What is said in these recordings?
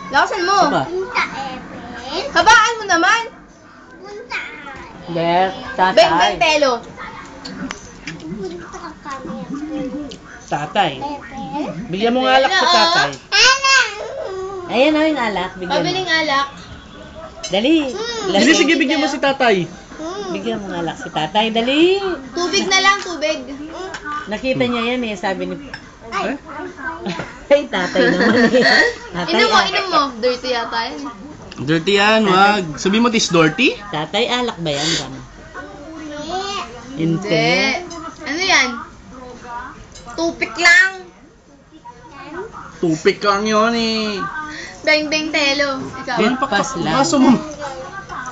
Lakasan mo. Saba. Punta Epen. Habaan mo naman. Punta Yes, Beng beng tatay. telo. Punta kami Epen. Tatay. Epen. Bigyan mo ng alak sa tatay. Alam. Ayan o yung alak. Bigyan mo. Pabiling alak. Dali. Dali, sige, bigyan mo si tatay. Bigyan mo ng alak si tatay. Dali. Tubig na lang, tubig. Nakita niya yan eh. Sabi ni... Ay, tatay naman eh. Tatay, Inom mo. Dirty yata yan. Dirty yan, wag. Sabi mo, tis dirty? Tatay, alak ba yan? Gano'n? Hindi. Inte. Ano yan? Tupik lang. Tupik lang yun eh. Beng beng telo. Ikaw. Breakfast lang. Kaso mo.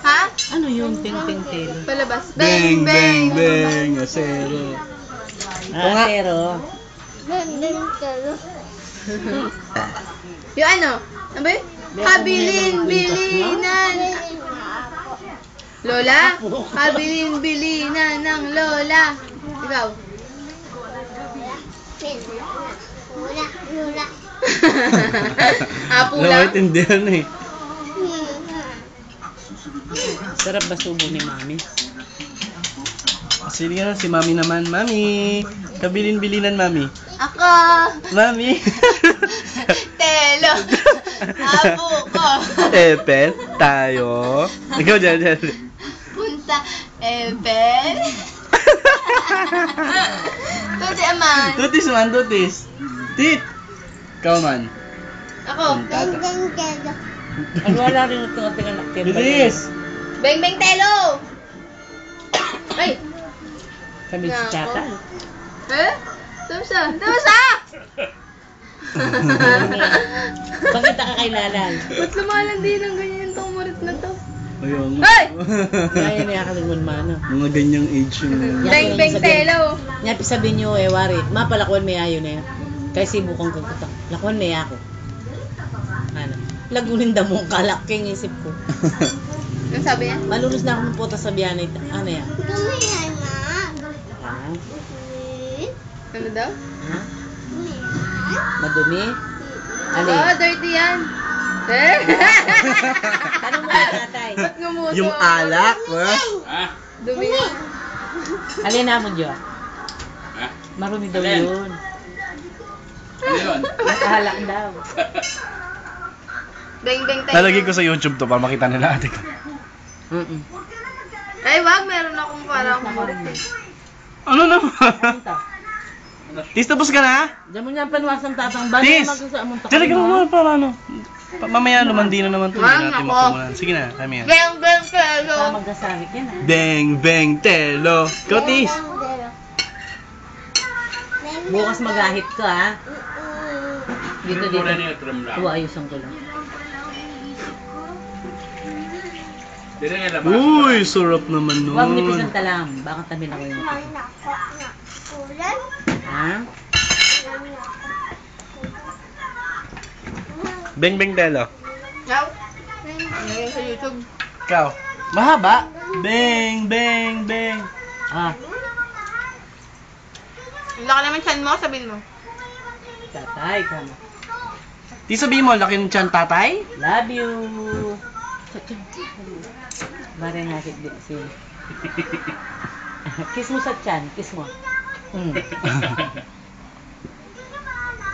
Ha? Ano yung ting-ting-telo? Palabas. Bang, bang, bang. Asero. Ah, pero... Yung ano? Ano ba yun? Habilin-bilinan. Lola? Habilin-bilinan ng Lola. Ikaw. Lula. Apo Wala lang? ko tindihan eh. Sarap ba subo ni mami? Sige nga, si mami naman. Mami, kabilin-bilinan mami. Ako. Mami. Telo. Apo ko. Epen, tayo. Ikaw dyan. Punta. Eben. Tuti aman. Tutis man, tutis. Tit. Ikaw man. Ako. Ano wala rin ito ating anak kaya ba? Bilis. Beng beng telo. Ay. Sabi si tatay. Eh? Tama siya! Bakit nakakailalan? Ba't lumalandi ng ganyan itong murit na to? Ayun. Hey! Kaya niya kalingon mana. Mga ganyang age yung... Beng beng telo. Nya sabihin niyo eh wari, mapalakuan may ayo na yan. Kaya sibukang kagkutak. Lakuan may ako. Ano? Lagunin da mo kalaking isip ko. Ano sabi niya? Malulus na ako ng puta sa biyanay. Ano yan? Ha? Ano daw? Ha? Madumi? Ali? Oo, dirty yan. Eh? Tanong mo na tatay. Ba't ngumuso? Yung alak, Dumi yan. Alin na mo dyo? Marumi daw yun. Alak daw. Beng beng telo. Lalagay ko sa YouTube to para makita nila ate ko. Ay, wag. Meron akong parang murit eh. Ano naman? Tis, tapos ka na? Diyan mo niya panwasan tatang ba? Tis! Magsasamon ta Talaga mo para ano? Mamaya lumandi na naman to. Wag, Hindi natin nako. mapunan. Sige na, kami yan. Beng beng telo. Magkasamit yan ha. Bang, bang, telo. Go, Tis! Bukas magahit ka ha. Dito. Oo, ayusan ko lang. Uy, sarap naman nun. Huwag nipis ang talam. Baka tabi na ko yung nipis. Ha? Bang, bang, telo. Ikaw? Ngayon sa YouTube. Ikaw. Mahaba. Bang, bang, bang. Ah, Ang laki naman chan mo, sabihin mo. tatay ka mo. Di sabihin mo, laki ng tiyan tatay? Love you. Bare nga si kiss mo sa tiyan, kiss mo.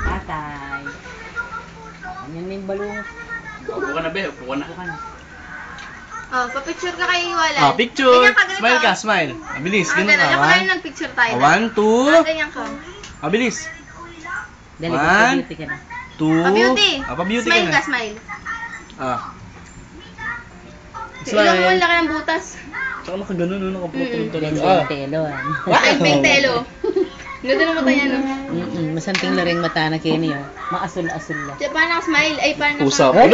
Tatay. Anyan na yung balong. Upo ka na, be. Upo ka na. Buka na. Oh, pa-picture ka kay Iwala. Ah, picture. Ganyan ka, ganito. Smile ka, smile. Mabilis, ganun ka. Ako ngayon nag-picture tayo. 1, 2. Ganyan ka. Mabilis. Dali, One. beauty ka na. 2. Pa-beauty. Pa-beauty ka Smile na. ka, smile. Ah. Ilong mo, ang laki ng butas. Tsaka nakaganon, no? Nakapulot talaga. Beng telo ah. Beng beng telo. Ganda ng mata niya, no? Masanting laring mata na kini oh. Maasul-asul la. Siya, paano ka smile? Ay, paano ka? Usap. Ay!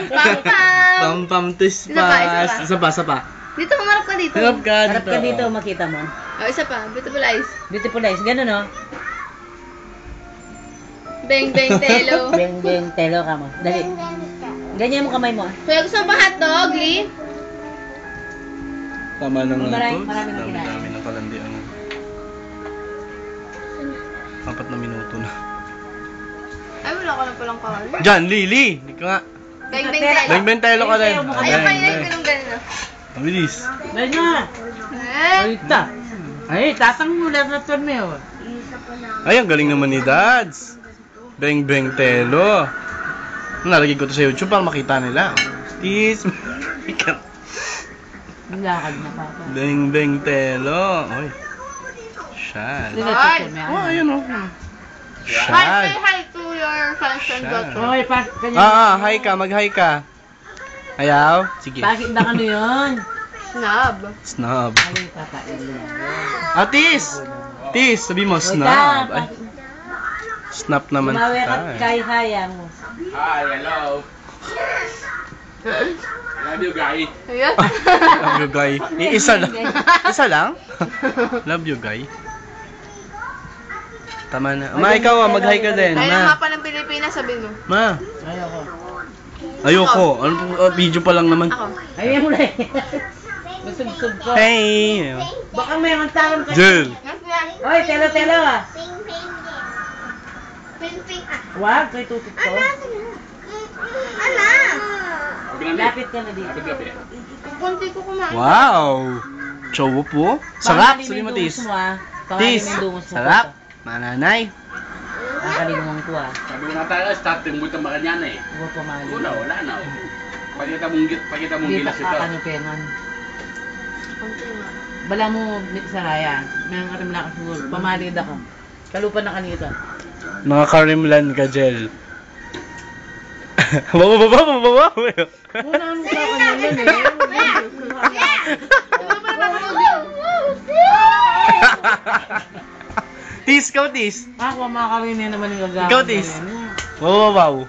Pam pam. Pam pam tis Isa pa, isa pas. pa. Isa pa. Dito, humarap ka dito. Harap ka Harap ka dito, makita mo. Oh, isa pa. Beautiful eyes. Beautiful eyes, ganun oh. Beng beng telo. Beng beng telo ka mo. Dali. Ganyan mo kamay mo. Kuya, gusto mo pang hotdog, Lee? Tama lang lang Marami- to. marami na kinain. Dami ng kalandian. 4 na minuto na. Ay, wala wala ka na palang kawali. Diyan, Lily. Hindi ka nga. Beng beng telo. Beng telo ka din. Ayun pa yun, ganun ganun. Mabilis. Dahil nga. Eh? Alita. Ay, tatang mula na ito mo. Ay, ang galing naman ni Dads. Beng telo. Nalagay ko to sa YouTube para makita nila. Tis. Ang lakad na papa. Beng telo. Oy. Shad. Oh, ayun oh. Hi, Shad. say hi to your fans and Siya. daughter. Okay, pa. Kanya. Hi ka, mag-hi ka. Ayaw? Sige. Bakit ba ano yun? Snob. Snob. Ay, papain mo. Tis! Tis, sabi mo, snob. Ay, snap naman Tumawi ka tayo. kay hayang mo. Hi, hello. Love you, guy. Ayun. Love you, guy. Isa lang. Isa lang? Love you, guy. Tama na. Ma, ikaw ah, mag-hi ka din. Ayun ang Ma. mapa ng Pilipinas, sabi mo. Ma. Ayoko. Ayoko. Ano, video pa lang naman. Ako. Ayun mo na eh. Masubsub ko. Hey! Baka may mantaran ka. Jill. Yes, yan. Oy, telo ah. Ping, ping, ping, ping, ah. Wag, kay tutok ko. Ana! Lapit ka na dito. Gabi. Kunti ko kumain. Wow! Chowo po. Sarap, sabi mo, Tis. Tis, sarap. Mananay. Nakalimutan ko ah. Sabi ko na tayo, starting mo ito makanyana eh. Huwag pamali. Wala na. Pakita mong Hindi gilas pa ito. kakanupengan. Kunti nga. Bala mo, Saraya. May ang karim na siguro. Pamalid ako. Kalupan na kanito. Nakakarimlan ka, Jel. Baba. Una ang sa kanya nun eh. Tis, ikaw, Tis. Ako, makakarinig naman yung gagawin. Ikaw, Tis. Wow.